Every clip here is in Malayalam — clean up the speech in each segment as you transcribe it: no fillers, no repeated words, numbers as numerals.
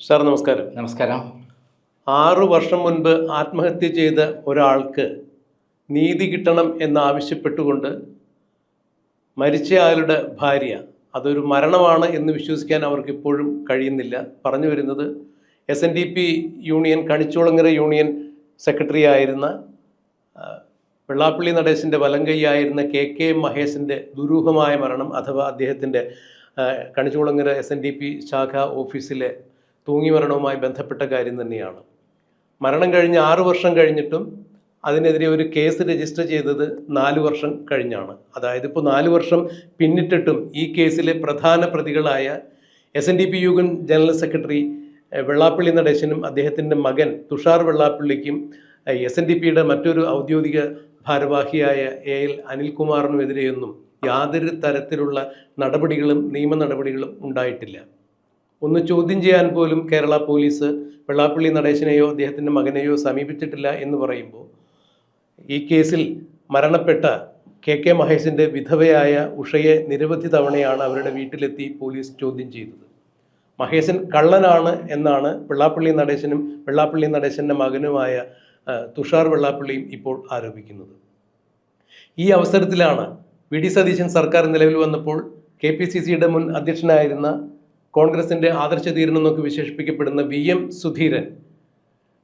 സാർ നമസ്കാരം. നമസ്കാരം. 6 വർഷം മുൻപ് ആത്മഹത്യ ചെയ്ത ഒരാൾക്ക് നീതി കിട്ടണം എന്നാവശ്യപ്പെട്ടുകൊണ്ട് മരിച്ചയാളുടെ ഭാര്യ അതൊരു മരണമാണ് എന്ന് വിശ്വസിക്കാൻ അവർക്കിപ്പോഴും കഴിയുന്നില്ല. പറഞ്ഞു വരുന്നത് SNDP union Kanichukulangara union secretary ആയിരുന്ന വെള്ളാപ്പള്ളി നടേശൻ്റെ വലങ്കൈയായിരുന്ന KK മഹേശൻ്റെ ദുരൂഹമായ മരണം അഥവാ അദ്ദേഹത്തിൻ്റെ കണിച്ചുകുളങ്ങര SNDP ശാഖ ഓഫീസിലെ തൂങ്ങിമരണവുമായി ബന്ധപ്പെട്ട കാര്യം തന്നെയാണ്. മരണം കഴിഞ്ഞ് 6 വർഷം കഴിഞ്ഞിട്ടും അതിനെതിരെ ഒരു കേസ് രജിസ്റ്റർ ചെയ്തത് 4 വർഷം കഴിഞ്ഞാണ്. അതായത് ഇപ്പോൾ 4 വർഷം പിന്നിട്ടിട്ടും ഈ കേസിലെ പ്രധാന പ്രതികളായ SNDP union general secretary Vellappally നടേശനും അദ്ദേഹത്തിൻ്റെ മകൻ തുഷാർ വെള്ളാപ്പള്ളിക്കും SNDPയുടെ മറ്റൊരു ഔദ്യോഗിക ഭാരവാഹിയായ AL അനിൽകുമാറിനുമെതിരെയൊന്നും യാതൊരു തരത്തിലുള്ള നടപടികളും നിയമ നടപടികളും ഉണ്ടായിട്ടില്ല. ഒന്ന് ചോദ്യം ചെയ്യാൻ പോലും കേരള പോലീസ് വെള്ളാപ്പള്ളി നടേശനെയോ അദ്ദേഹത്തിൻ്റെ മകനെയോ സമീപിച്ചിട്ടില്ല എന്ന് പറയുമ്പോൾ ഈ കേസിൽ മരണപ്പെട്ട KK മഹേശൻ്റെ വിധവയായ ഉഷയെ നിരവധി തവണയാണ് അവരുടെ വീട്ടിലെത്തി പോലീസ് ചോദ്യം ചെയ്തത്. മഹേശൻ കള്ളനാണ് എന്നാണ് വെള്ളാപ്പള്ളി നടേശനും വെള്ളാപ്പള്ളി നടേശൻ്റെ മകനുമായ തുഷാർ വെള്ളാപ്പള്ളിയും ഇപ്പോൾ ആരോപിക്കുന്നത്. ഈ അവസരത്തിലാണ് VD സതീശൻ സർക്കാർ നിലവിൽ വന്നപ്പോൾ KPCCയുടെ മുൻ അധ്യക്ഷനായിരുന്ന കോൺഗ്രസിൻ്റെ ആദർശധീരൻ എന്നൊക്കെ വിശേഷിപ്പിക്കപ്പെടുന്ന VM സുധീരൻ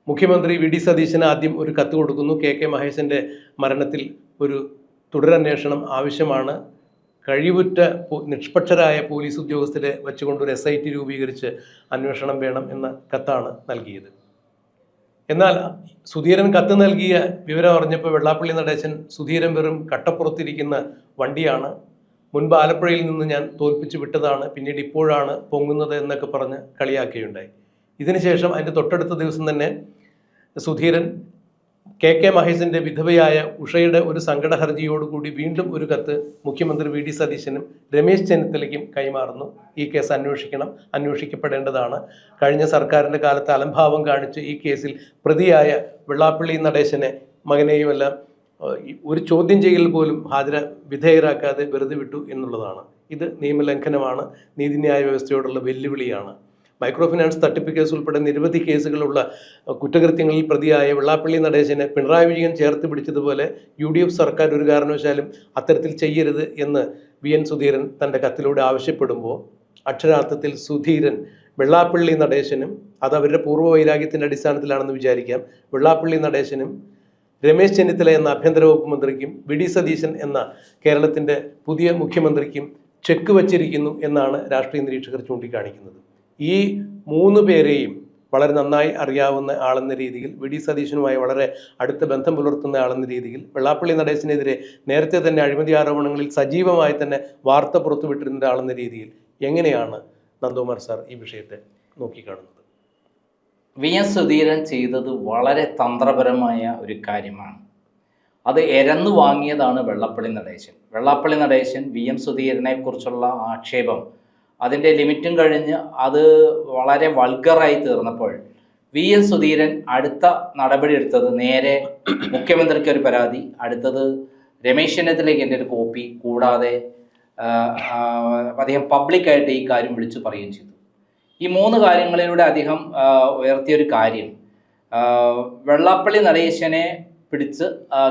മുഖ്യമന്ത്രി VD സതീശന് ആദ്യം ഒരു കത്ത് കൊടുക്കുന്നു. KK മഹേശൻ്റെ മരണത്തിൽ ഒരു തുടരന്വേഷണം ആവശ്യമാണ്, കഴിവുറ്റ നിഷ്പക്ഷരായ പോലീസ് ഉദ്യോഗസ്ഥരെ വെച്ചുകൊണ്ടൊരു SIT രൂപീകരിച്ച് അന്വേഷണം വേണം എന്ന കത്താണ് നൽകിയത്. എന്നാൽ സുധീരൻ കത്ത് നൽകിയ വിവരം അറിഞ്ഞപ്പോൾ വെള്ളാപ്പള്ളി നടേശൻ സുധീരൻ വെറും കട്ടപ്പുറത്തിരിക്കുന്ന വണ്ടിയാണ്, മുൻപ് ആലപ്പുഴയിൽ നിന്ന് ഞാൻ തോൽപ്പിച്ച് വിട്ടതാണ്, പിന്നീട് ഇപ്പോഴാണ് പൊങ്ങുന്നത് എന്നൊക്കെ പറഞ്ഞ് കളിയാക്കുകയുണ്ടായി. ഇതിനുശേഷം അതിൻ്റെ തൊട്ടടുത്ത ദിവസം തന്നെ സുധീരൻ KK മഹേശൻ്റെ വിധവയായ ഉഷയുടെ ഒരു സങ്കട ഹർജിയോടുകൂടി വീണ്ടും ഒരു കത്ത് മുഖ്യമന്ത്രി VD സതീശനും രമേശ് ചെന്നിത്തലയ്ക്കും കൈമാറുന്നു. ഈ കേസ് അന്വേഷിക്കപ്പെടേണ്ടതാണ്. കഴിഞ്ഞ സർക്കാരിൻ്റെ കാലത്ത് അലംഭാവം കാണിച്ച് ഈ കേസിൽ പ്രതിയായ വെള്ളാപ്പള്ളി നടേശനെ മകനെയുമെല്ലാം ഒരു ചോദ്യം ചെയ്യൽ പോലും വിധേയരാക്കാതെ വെറുതെ വിട്ടു എന്നുള്ളതാണ്. ഇത് നിയമലംഘനമാണ്, നീതിന്യായ വ്യവസ്ഥയോടുള്ള വെല്ലുവിളിയാണ്. മൈക്രോ ഫിനാൻസ് തട്ടിപ്പ് കേസ് ഉൾപ്പെടെ നിരവധി കേസുകളുള്ള കുറ്റകൃത്യങ്ങളിൽ പ്രതിയായ വെള്ളാപ്പള്ളി നടേശനെ പിണറായി വിജയൻ ചേർത്ത് പിടിച്ചതുപോലെ UDF സർക്കാർ ഒരു കാരണവശാലും അത്തരത്തിൽ ചെയ്യരുത് എന്ന് VN സുധീരൻ തൻ്റെ കത്തിലൂടെ ആവശ്യപ്പെടുമ്പോൾ അക്ഷരാർത്ഥത്തിൽ സുധീരൻ വെള്ളാപ്പള്ളി നടേശനും, അത് അവരുടെ പൂർവ്വ വൈരാഗ്യത്തിൻ്റെ അടിസ്ഥാനത്തിലാണെന്ന് വിചാരിക്കാം, വെള്ളാപ്പള്ളി നടേശനും രമേശ് ചെന്നിത്തല എന്ന ആഭ്യന്തര വകുപ്പ് മന്ത്രിക്കും VD സതീശൻ എന്ന കേരളത്തിൻ്റെ പുതിയ മുഖ്യമന്ത്രിക്കും ചെക്ക് വച്ചിരിക്കുന്നു എന്നാണ് രാഷ്ട്രീയ നിരീക്ഷകർ ചൂണ്ടിക്കാണിക്കുന്നത്. ഈ 3 പേരെയും വളരെ നന്നായി അറിയാവുന്ന ആളെന്ന രീതിയിൽ, VD സതീശനുമായി വളരെ അടുത്ത ബന്ധം പുലർത്തുന്ന ആളെന്ന രീതിയിൽ, വെള്ളാപ്പള്ളി നടേശനെതിരെ നേരത്തെ തന്നെ അഴിമതി ആരോപണങ്ങളിൽ സജീവമായി തന്നെ വാർത്ത പുറത്തുവിട്ടിരുന്ന ആളെന്ന രീതിയിൽ എങ്ങനെയാണ് നന്ദകുമാർ സാർ ഈ വിഷയത്തെ നോക്കിക്കാണുന്നത്? VM സുധീരൻ ചെയ്തത് വളരെ തന്ത്രപരമായ ഒരു കാര്യമാണ്. അത് എരന്നു വാങ്ങിയതാണ് വെള്ളാപ്പള്ളി നടേശൻ. വെള്ളാപ്പള്ളി നടേശൻ VM സുധീരനെ കുറിച്ചുള്ള ആക്ഷേപം അതിൻ്റെ ലിമിറ്റും കഴിഞ്ഞ് അത് വളരെ വൾഗറായി തീർന്നപ്പോൾ VM സുധീരൻ അടുത്ത നടപടി എടുത്തത് നേരെ മുഖ്യമന്ത്രിക്ക് ഒരു പരാതി, അടുത്തത് രമേശ് ചെന്നിത്തലയ്ക്ക് എൻ്റെ ഒരു കോപ്പി, കൂടാതെ അദ്ദേഹം പബ്ലിക്കായിട്ട് ഈ കാര്യം വിളിച്ചു പറയുകയും ചെയ്തു. ഈ 3 കാര്യങ്ങളിലൂടെ അദ്ദേഹം ഉയർത്തിയൊരു കാര്യം, വെള്ളാപ്പള്ളി നടേശനെ പിടിച്ച്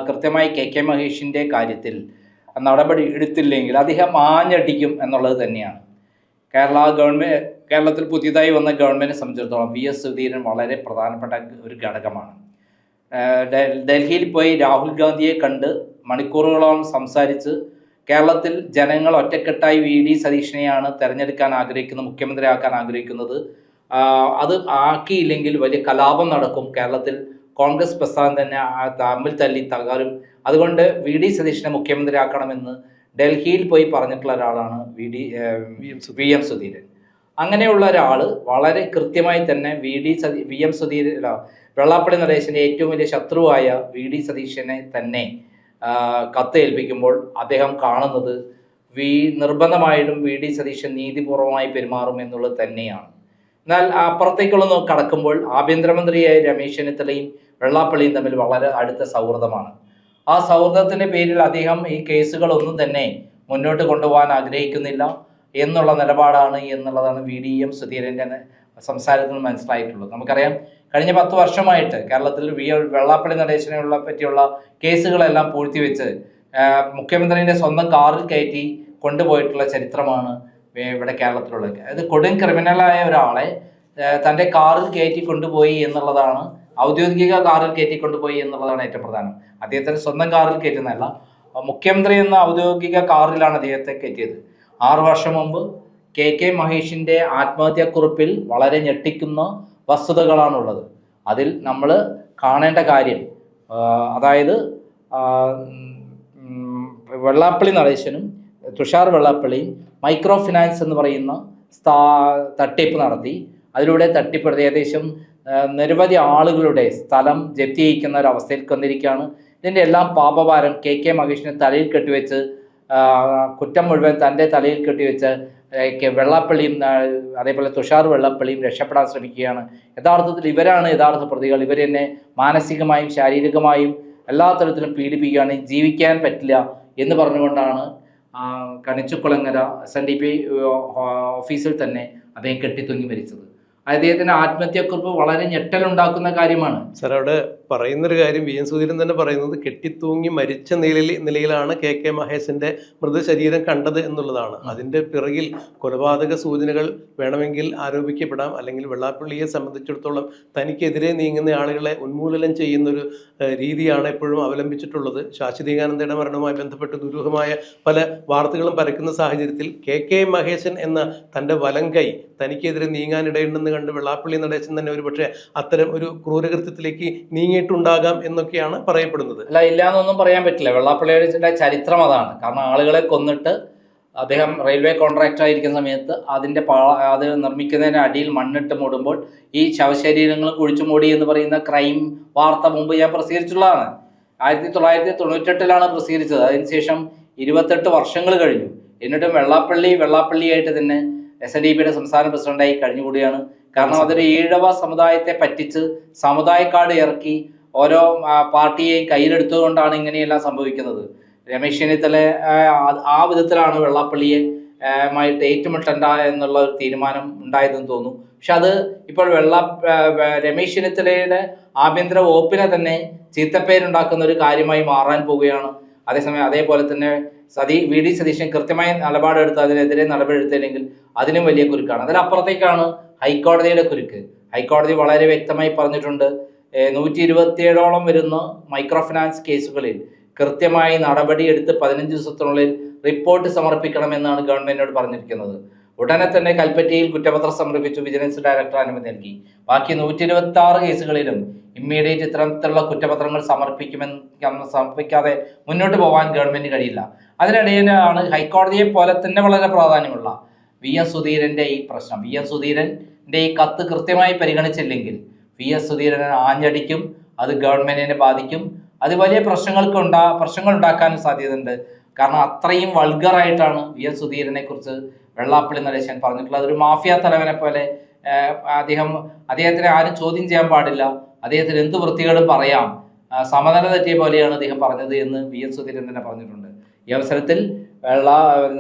കൃത്യമായി KK മഹേഷിൻ്റെ കാര്യത്തിൽ നടപടി എടുത്തില്ലെങ്കിൽ അദ്ദേഹം ആഞ്ഞടിക്കും എന്നുള്ളത് തന്നെയാണ്. കേരളത്തിൽ പുതിയതായി വന്ന ഗവൺമെൻറ്റിനെ സംബന്ധിച്ചിടത്തോളം VS സുധീരൻ വളരെ പ്രധാനപ്പെട്ട ഒരു ഘടകമാണ്. ഡൽഹിയിൽ പോയി രാഹുൽ ഗാന്ധിയെ കണ്ട് മണിക്കൂറുകളോളം സംസാരിച്ച് കേരളത്തിൽ ജനങ്ങൾ ഒറ്റക്കെട്ടായി VD സതീശനെയാണ് തിരഞ്ഞെടുക്കാൻ ആഗ്രഹിക്കുന്നത്, മുഖ്യമന്ത്രിയാക്കാൻ ആഗ്രഹിക്കുന്നത്, അത് ആക്കിയില്ലെങ്കിൽ വലിയ കലാപം നടക്കും, കേരളത്തിൽ കോൺഗ്രസ് പ്രസ്ഥാനം തന്നെ തമ്മിൽ തല്ലി തകരും, അതുകൊണ്ട് VD സതീശനെ മുഖ്യമന്ത്രിയാക്കണമെന്ന് ഡൽഹിയിൽ പോയി പറഞ്ഞിട്ടുള്ള ഒരാളാണ് VM സുധീരൻ. അങ്ങനെയുള്ള ഒരാൾ വളരെ കൃത്യമായി തന്നെ VM സുധീരൻ വെള്ളാപ്പള്ളി നടേശൻ്റെ ഏറ്റവും വലിയ ശത്രുവായ VD സതീശനെ തന്നെ കത്ത് ഏൽപ്പിക്കുമ്പോൾ അദ്ദേഹം കാണുന്നത് നിർബന്ധമായിട്ടും VD സതീശൻ നീതിപൂർവമായി പെരുമാറും എന്നുള്ളത് തന്നെയാണ്. എന്നാൽ അപ്പുറത്തേക്കുള്ള കടക്കുമ്പോൾ ആഭ്യന്തരമന്ത്രിയായ രമേശ് ചെന്നിത്തലയും വെള്ളാപ്പള്ളിയും തമ്മിൽ വളരെ അടുത്ത സൗഹൃദമാണ്. ആ സൗഹൃദത്തിൻ്റെ പേരിൽ അദ്ദേഹം ഈ കേസുകളൊന്നും തന്നെ മുന്നോട്ട് കൊണ്ടുപോകാൻ ആഗ്രഹിക്കുന്നില്ല എന്നുള്ള നിലപാടാണ് എന്നുള്ളതാണ് VDM സുധീരൻ്റെ സംസാരത്തിൽ നിന്ന് മനസ്സിലായിട്ടുള്ളത്. നമുക്കറിയാം കഴിഞ്ഞ 10 വർഷമായിട്ട് കേരളത്തിൽ വെള്ളാപ്പള്ളി നടേശനെയുള്ള പറ്റിയുള്ള കേസുകളെല്ലാം പൂഴ്ത്തിവെച്ച് മുഖ്യമന്ത്രിയുടെ സ്വന്തം കാറിൽ കയറ്റി കൊണ്ടുപോയിട്ടുള്ള ചരിത്രമാണ് ഇവിടെ കേരളത്തിലുള്ളത്. അതായത് കൊടും ക്രിമിനലായ ഒരാളെ തൻ്റെ കാറിൽ കയറ്റി കൊണ്ടുപോയി എന്നുള്ളതാണ്, ഔദ്യോഗിക കാറിൽ കയറ്റി കൊണ്ടുപോയി എന്നുള്ളതാണ് ഏറ്റവും പ്രധാനം. അദ്ദേഹത്തിന് സ്വന്തം കാറിൽ കയറ്റുന്നതല്ല, മുഖ്യമന്ത്രി എന്ന ഔദ്യോഗിക കാറിലാണ് അദ്ദേഹത്തെ കയറ്റിയത്. 6 വർഷം മുമ്പ് കെ മഹേഷിൻ്റെ ആത്മഹത്യാക്കുറിപ്പിൽ വളരെ ഞെട്ടിക്കുന്ന വസ്തുതകളാണുള്ളത്. അതിൽ നമ്മൾ കാണേണ്ട കാര്യം, അതായത് വെള്ളാപ്പള്ളി നടേശനും തുഷാർ വെള്ളാപ്പള്ളിയും മൈക്രോ ഫിനാൻസ് എന്ന് പറയുന്ന തട്ടിപ്പ് നടത്തി. അതിലൂടെ തട്ടിപ്പെടുത്തി ഏകദേശം നിരവധി ആളുകളുടെ സ്ഥലം ജപ്തി ചെയ്യിക്കുന്ന ഒരു അവസ്ഥയിൽ വന്നിരിക്കുകയാണ്. ഇതിൻ്റെ എല്ലാം പാപഭാരം കെ മഹേഷിനെ തലയിൽ കെട്ടിവെച്ച്, കുറ്റം മുഴുവൻ തൻ്റെ തലയിൽ കെട്ടിവെച്ച് വെള്ളാപ്പള്ളിയും അതേപോലെ തുഷാർ വെള്ളാപ്പള്ളിയും രക്ഷപ്പെടാൻ ശ്രമിക്കുകയാണ്. യഥാർത്ഥത്തിൽ ഇവരാണ് യഥാർത്ഥ പ്രതികൾ. ഇവർ എന്നെ മാനസികമായും ശാരീരികമായും എല്ലാ തരത്തിലും പീഡിപ്പിക്കുകയാണ്, ജീവിക്കാൻ പറ്റില്ല എന്ന് പറഞ്ഞുകൊണ്ടാണ് കണിച്ചുകുളങ്ങര SNDP ഓഫീസിൽ തന്നെ അദ്ദേഹം കെട്ടിത്തൂങ്ങി മരിച്ചത്. അദ്ദേഹത്തിൻ്റെ ആത്മഹത്യാക്കുറിപ്പ് വളരെ ഞെട്ടലുണ്ടാക്കുന്ന കാര്യമാണ്. സാർ, അവിടെ പറയുന്നൊരു കാര്യം VM സുധീരൻ തന്നെ പറയുന്നത് കെട്ടിത്തൂങ്ങി മരിച്ച നിലയിലാണ് കെ മഹേഷിൻ്റെ മൃതശരീരം കണ്ടത് എന്നുള്ളതാണ്. അതിൻ്റെ പിറകിൽ കൊലപാതക സൂചനകൾ വേണമെങ്കിൽ ആരോപിക്കപ്പെടാം. അല്ലെങ്കിൽ വെള്ളാപ്പള്ളിയെ സംബന്ധിച്ചിടത്തോളം തനിക്കെതിരെ നീങ്ങുന്ന ആളുകളെ ഉന്മൂലനം ചെയ്യുന്നൊരു രീതിയാണ് എപ്പോഴും അവലംബിച്ചിട്ടുള്ളത്. ശാശ്വതീകാനന്ദയുടെ മരണവുമായി ബന്ധപ്പെട്ട് ദുരൂഹമായ പല വാർത്തകളും പരക്കുന്ന സാഹചര്യത്തിൽ കെ മഹേശൻ എന്ന തൻ്റെ വലങ്കൈ തനിക്കെതിരെ നീങ്ങാനിടയുണ്ടെന്ന് കണ്ട് വെള്ളാപ്പള്ളി നടേശൻ തന്നെ ഒരു പക്ഷേ അത്തരം ഒരു ക്രൂരകൃത്യത്തിലേക്ക് നീങ്ങിയിട്ടുണ്ടാകാം എന്നൊക്കെയാണ് പറയപ്പെടുന്നത്. അല്ല, ഇല്ലാന്നൊന്നും പറയാൻ പറ്റില്ല. വെള്ളാപ്പള്ളിയുടെ ചരിത്രം അതാണ്. കാരണം ആളുകളെ കൊന്നിട്ട് അദ്ദേഹം റെയിൽവേ കോൺട്രാക്ടർ ആയിരിക്കുന്ന സമയത്ത് അത് നിർമ്മിക്കുന്നതിന് അടിയിൽ മണ്ണിട്ട് മൂടുമ്പോൾ ഈ ശവശരീരങ്ങൾ കുഴിച്ചു മൂടി എന്ന് പറയുന്ന ക്രൈം വാർത്ത മുമ്പ് ഞാൻ പ്രസിദ്ധീകരിച്ചുള്ളതാണ്. 1998 പ്രസിദ്ധീകരിച്ചത്. അതിനുശേഷം 28 വർഷങ്ങൾ കഴിഞ്ഞു. എന്നിട്ടും വെള്ളാപ്പള്ളിയായിട്ട് തന്നെ SNDPയുടെ സംസ്ഥാന പ്രസിഡന്റായി കഴിഞ്ഞുകൂടിയാണ്. കാരണം അതൊരു ഈഴവ സമുദായത്തെ പറ്റിച്ച് സമുദായ കാർഡ് ഇറക്കി ഓരോ പാർട്ടിയെയും കയ്യിലെടുത്തുകൊണ്ടാണ് ഇങ്ങനെയെല്ലാം സംഭവിക്കുന്നത്. രമേശ് ചെന്നിത്തല ആ വിധത്തിലാണ് വെള്ളാപ്പള്ളിയെ മായിട്ട് ഏറ്റുമുട്ടണ്ട എന്നുള്ള ഒരു തീരുമാനം ഉണ്ടായതെന്ന് തോന്നുന്നു. പക്ഷെ അത് ഇപ്പോൾ രമേശ് ചെന്നിത്തലയുടെ ആഭ്യന്തര വകുപ്പിനെ തന്നെ ചീത്തപ്പേരുണ്ടാക്കുന്ന ഒരു കാര്യമായി മാറാൻ പോവുകയാണ്. അതേസമയം അതേപോലെ തന്നെ VD സതീശൻ കൃത്യമായ നിലപാടെടുത്ത് അതിനെതിരെ നടപടിയെടുത്തില്ലെങ്കിൽ അതിനും വലിയ കുരുക്കാണ്. അതിനപ്പുറത്തേക്കാണ് ഹൈക്കോടതിയുടെ കുരുക്ക്. ഹൈക്കോടതി വളരെ വ്യക്തമായി പറഞ്ഞിട്ടുണ്ട്, 127ഓളം വരുന്ന മൈക്രോ ഫിനാൻസ് കേസുകളിൽ കൃത്യമായി നടപടിയെടുത്ത് 15 ദിവസത്തിനുള്ളിൽ റിപ്പോർട്ട് സമർപ്പിക്കണമെന്നാണ് ഗവൺമെന്റിനോട് പറഞ്ഞിരിക്കുന്നത്. ഉടനെ തന്നെ കൽപ്പറ്റയിൽ കുറ്റപത്രം സമർപ്പിച്ചു വിജിലൻസ് ഡയറക്ടർ അനുമതി നൽകി. ബാക്കി 126 കേസുകളിലും ഇമ്മീഡിയറ്റ് ഇത്തരത്തിലുള്ള കുറ്റപത്രങ്ങൾ സമർപ്പിക്കാതെ മുന്നോട്ട് പോകാൻ ഗവൺമെന്റിന് കഴിയില്ല. അതിനിടയിലാണ് ഹൈക്കോടതിയെ പോലെ തന്നെ വളരെ പ്രാധാന്യമുള്ള VM സുധീരന്റെ ഈ പ്രശ്നം. VM സുധീരന്റെ ഈ കത്ത് കൃത്യമായി പരിഗണിച്ചില്ലെങ്കിൽ VM സുധീരനെ ആഞ്ഞടിക്കും, അത് ഗവൺമെന്റിനെ ബാധിക്കും, അത് വലിയ പ്രശ്നങ്ങൾ ഉണ്ടാക്കാനും സാധ്യതയുണ്ട്. കാരണം അത്രയും വൾഗറായിട്ടാണ് VM സുധീരനെ കുറിച്ച് വെള്ളാപ്പള്ളി നടേശൻ പറഞ്ഞിട്ടുള്ളത്. അതൊരു മാഫിയ തലവനെ പോലെ അദ്ദേഹത്തിനെ ആരും ചോദ്യം ചെയ്യാൻ പാടില്ല, അദ്ദേഹത്തിന് എന്ത് വൃത്തികേടും പറയാം, സമനില തെറ്റിയ പോലെയാണ് അദ്ദേഹം പറഞ്ഞത് എന്ന് VM സുധീരൻ തന്നെ പറഞ്ഞിട്ടുണ്ട്. ഈ അവസരത്തിൽ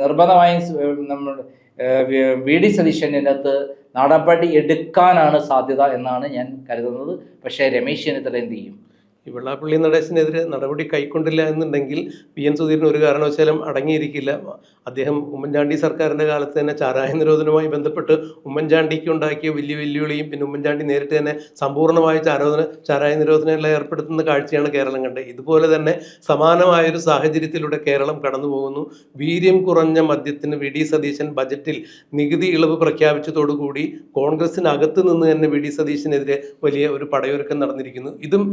നിർബന്ധമായും നമ്മൾ VD സതീശനകത്ത് നടപടി എടുക്കാനാണ് സാധ്യത എന്നാണ് ഞാൻ കരുതുന്നത്. പക്ഷേ രമേശ് ചെന്നിത്തല എന്ത് ചെയ്യും? ഈ വെള്ളാപ്പള്ളി നടേശനെതിരെ നടപടി കൈക്കൊണ്ടില്ല എന്നുണ്ടെങ്കിൽ VM സുധീരൻ ഒരു കാരണവശാലും അടങ്ങിയിരിക്കില്ല. അദ്ദേഹം ഉമ്മൻചാണ്ടി സർക്കാരിൻ്റെ കാലത്ത് തന്നെ ചാരായ നിരോധനവുമായി ബന്ധപ്പെട്ട് ഉമ്മൻചാണ്ടിക്ക് ഉണ്ടാക്കിയ വലിയ വെല്ലുവിളിയും പിന്നെ ഉമ്മൻചാണ്ടി നേരിട്ട് തന്നെ സമ്പൂർണ്ണമായ ചാരായ നിരോധനമെല്ലാം ഏർപ്പെടുത്തുന്ന കാഴ്ചയാണ് കേരളം കണ്ടത്. ഇതുപോലെ തന്നെ സമാനമായൊരു സാഹചര്യത്തിലൂടെ കേരളം കടന്നു പോകുന്നു. വീര്യം കുറഞ്ഞ മദ്യത്തിന് VD സതീശൻ ബജറ്റിൽ നികുതി ഇളവ് പ്രഖ്യാപിച്ചതോടുകൂടി കോൺഗ്രസിനകത്ത് നിന്ന് തന്നെ VD സതീശനെതിരെ വലിയ ഒരു പടയൊരുക്കം നടന്നിരിക്കുന്നു. ഇതും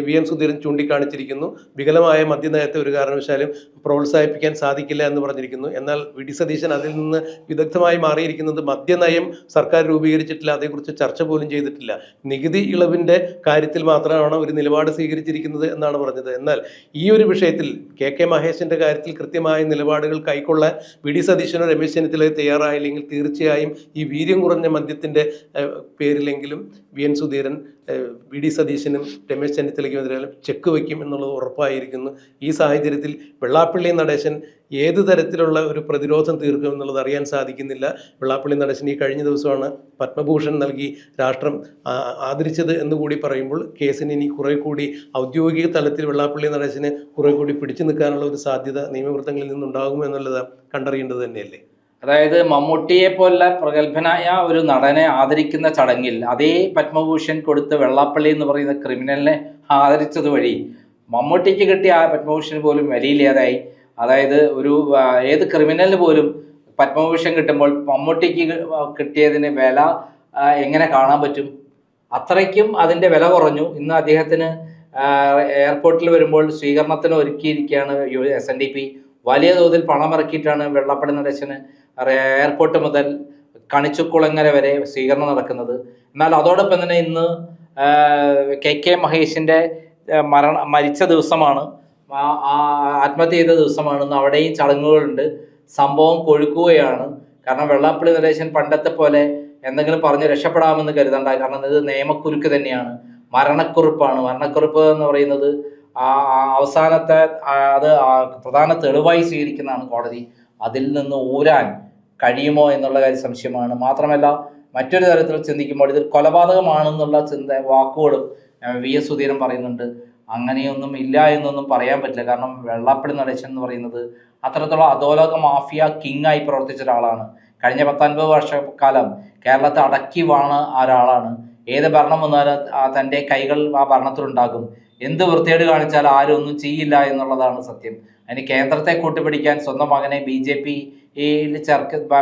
VM സുധീരൻ ചൂണ്ടിക്കാണിച്ചിരിക്കുന്നു. വികലമായ മദ്യനയത്തെ ഒരു കാരണവശാലും പ്രോത്സാഹിപ്പിക്കാൻ സാധിക്കില്ല എന്ന് പറഞ്ഞിരിക്കുന്നു. എന്നാൽ VD സതീശൻ അതിൽ നിന്ന് വിദഗ്ധമായി മാറിയിരിക്കുന്നത് മദ്യനയം സർക്കാർ രൂപീകരിച്ചിട്ടില്ല, അതേക്കുറിച്ച് ചർച്ച പോലും ചെയ്തിട്ടില്ല, നികുതി ഇളവിൻ്റെ കാര്യത്തിൽ മാത്രമാണ് ഒരു നിലപാട് സ്വീകരിച്ചിരിക്കുന്നത് എന്നാണ് പറഞ്ഞത്. എന്നാൽ ഈ ഒരു വിഷയത്തിൽ കെ മഹേഷിൻ്റെ കാര്യത്തിൽ കൃത്യമായ നിലപാടുകൾ കൈക്കൊള്ളാൻ VD സതീശനോ രമേശ് ചെന്നിത്തലയോ തയ്യാറായില്ലെങ്കിൽ തീർച്ചയായും ഈ വീര്യം കുറഞ്ഞ മദ്യത്തിൻ്റെ പേരിലെങ്കിലും VM സുധീരൻ VD സതീശനും രമേശ് ചെന്നിത്തലയ്ക്കും നടേശനെതിരെ ചെക്ക് വയ്ക്കും എന്നുള്ളത് ഉറപ്പായിരിക്കുന്നു. ഈ സാഹചര്യത്തിൽ വെള്ളാപ്പള്ളി നടേശൻ ഏത് തരത്തിലുള്ള ഒരു പ്രതിരോധം തീർക്കും എന്നുള്ളത് അറിയാൻ സാധിക്കുന്നില്ല. വെള്ളാപ്പള്ളി നടേശൻ ഈ കഴിഞ്ഞ ദിവസമാണ് പത്മഭൂഷൺ നൽകി രാഷ്ട്രം ആദരിച്ചത് എന്നുകൂടി പറയുമ്പോൾ കേസിന് ഇനി കുറെ കൂടി ഔദ്യോഗിക തലത്തിൽ വെള്ളാപ്പള്ളി നടേശന് കുറെ കൂടി പിടിച്ചു നിൽക്കാനുള്ള ഒരു സാധ്യത നിയമവൃത്തങ്ങളിൽ നിന്നുണ്ടാകുമോ എന്നുള്ളത് കണ്ടറിയേണ്ടത് തന്നെയല്ലേ. അതായത് മമ്മൂട്ടിയെ പോലെ പ്രഗത്ഭനായ ഒരു നടനെ ആദരിക്കുന്ന ചടങ്ങിൽ അതേ പത്മഭൂഷൺ കൊടുത്ത് വെള്ളാപ്പള്ളി എന്ന് പറയുന്ന ക്രിമിനലിനെ ആദരിച്ചത് വഴി മമ്മൂട്ടിക്ക് കിട്ടിയ ആ പത്മഭൂഷൺ പോലും വിലയില്ലാതായി. അതായത് ഒരു ഏത് ക്രിമിനലിന് പോലും പത്മഭൂഷൺ കിട്ടുമ്പോൾ മമ്മൂട്ടിക്ക് കിട്ടിയതിന് വില എങ്ങനെ കാണാൻ പറ്റും? അത്രയ്ക്കും അതിൻ്റെ വില കുറഞ്ഞു. ഇന്ന് അദ്ദേഹത്തിന് എയർപോർട്ടിൽ വരുമ്പോൾ സ്വീകരണത്തിന് ഒരുക്കിയിരിക്കുകയാണ് SNDP. വലിയ തോതിൽ പണമിറക്കിയിട്ടാണ് വെള്ളാപ്പള്ളി നടേശന് എയർപോർട്ട് മുതൽ കണിച്ചുകുളങ്ങര വരെ സ്വീകരണം നടക്കുന്നത്. എന്നാൽ അതോടൊപ്പം തന്നെ ഇന്ന് KK മഹേഷിൻ്റെ മരിച്ച ദിവസമാണ്, ആത്മഹത്യ ചെയ്ത ദിവസമാണ്. ഇന്ന് അവിടെയും ചടങ്ങുകളുണ്ട്. സംഭവം കൊഴുക്കുകയാണ്. കാരണം വെള്ളാപ്പള്ളി നടേശൻ പണ്ടത്തെ പോലെ എന്തെങ്കിലും പറഞ്ഞ് രക്ഷപ്പെടാമെന്ന് കരുതണ്ട. കാരണം ഇത് നിയമക്കുരുക്ക് തന്നെയാണ്, മരണക്കുറിപ്പാണ്. മരണക്കുറിപ്പ് എന്ന് പറയുന്നത് അവസാനത്തെ അത് പ്രധാന തെളിവായി സ്വീകരിക്കുന്നതാണ് കോടതി. അതിൽ നിന്ന് ഊരാൻ കഴിയുമോ എന്നുള്ള കാര്യം സംശയമാണ്. മാത്രമല്ല മറ്റൊരു തരത്തിൽ ചിന്തിക്കുമ്പോൾ ഇത് കൊലപാതകമാണെന്നുള്ള വാക്കുകളും VS സുധീരൻ പറയുന്നുണ്ട്. അങ്ങനെയൊന്നും ഇല്ല എന്നൊന്നും പറയാൻ പറ്റില്ല. കാരണം വെള്ളാപ്പള്ളി നടേശൻ എന്ന് പറയുന്നത് അത്തരത്തിലുള്ള അധോലോക മാഫിയ കിങ്ങായി പ്രവർത്തിച്ച ഒരാളാണ്. കഴിഞ്ഞ 19 വർഷക്കാലം കേരളത്തെ അടക്കി വാണ ഒരാളാണ്. ഏത് ഭരണം വന്നാലും തൻ്റെ കൈകൾ ആ ഭരണത്തിലുണ്ടാകും. എന്ത് വൃത്തികേട് കാണിച്ചാൽ ആരും ഒന്നും ചെയ്യില്ല എന്നുള്ളതാണ് സത്യം. അതിന് കേന്ദ്രത്തെ കൂട്ടുപിടിക്കാൻ സ്വന്തം മകനെ BJPയിൽ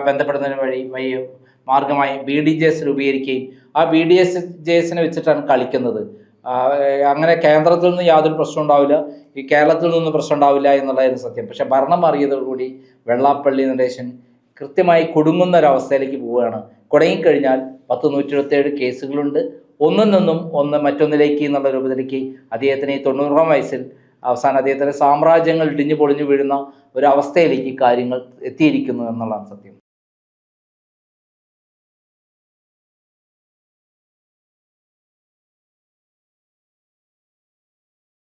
ബന്ധപ്പെടുന്നതിന് വഴി മാർഗമായി BDJS രൂപീകരിക്കുകയും ആ BDJSനെ വെച്ചിട്ടാണ് കളിക്കുന്നത്. അങ്ങനെ കേന്ദ്രത്തിൽ നിന്ന് യാതൊരു പ്രശ്നം ഉണ്ടാവില്ല, ഈ കേരളത്തിൽ നിന്ന് പ്രശ്നം ഉണ്ടാവില്ല എന്നുള്ളതായിരുന്നു സത്യം. പക്ഷെ ഭരണം മാറിയതോടുകൂടി വെള്ളാപ്പള്ളി നടേശൻ കൃത്യമായി കുടുങ്ങുന്ന ഒരവസ്ഥയിലേക്ക് പോവുകയാണ്. കുടങ്ങിക്കഴിഞ്ഞാൽ 127 കേസുകളുണ്ട്. ഒന്നിൽ നിന്നും മറ്റൊന്നിലേക്ക് എന്നുള്ള രൂപത്തിലേക്ക് അദ്ദേഹത്തിന് ഈ 90-ാം വയസ്സിൽ അവസാനം അദ്ദേഹത്തിൻ്റെ സാമ്രാജ്യങ്ങൾ ഇടിഞ്ഞു പൊളിഞ്ഞു വീഴുന്ന ഒരു അവസ്ഥയിലേക്ക് കാര്യങ്ങൾ എത്തിയിരിക്കുന്നു എന്നുള്ളതാണ് സത്യം.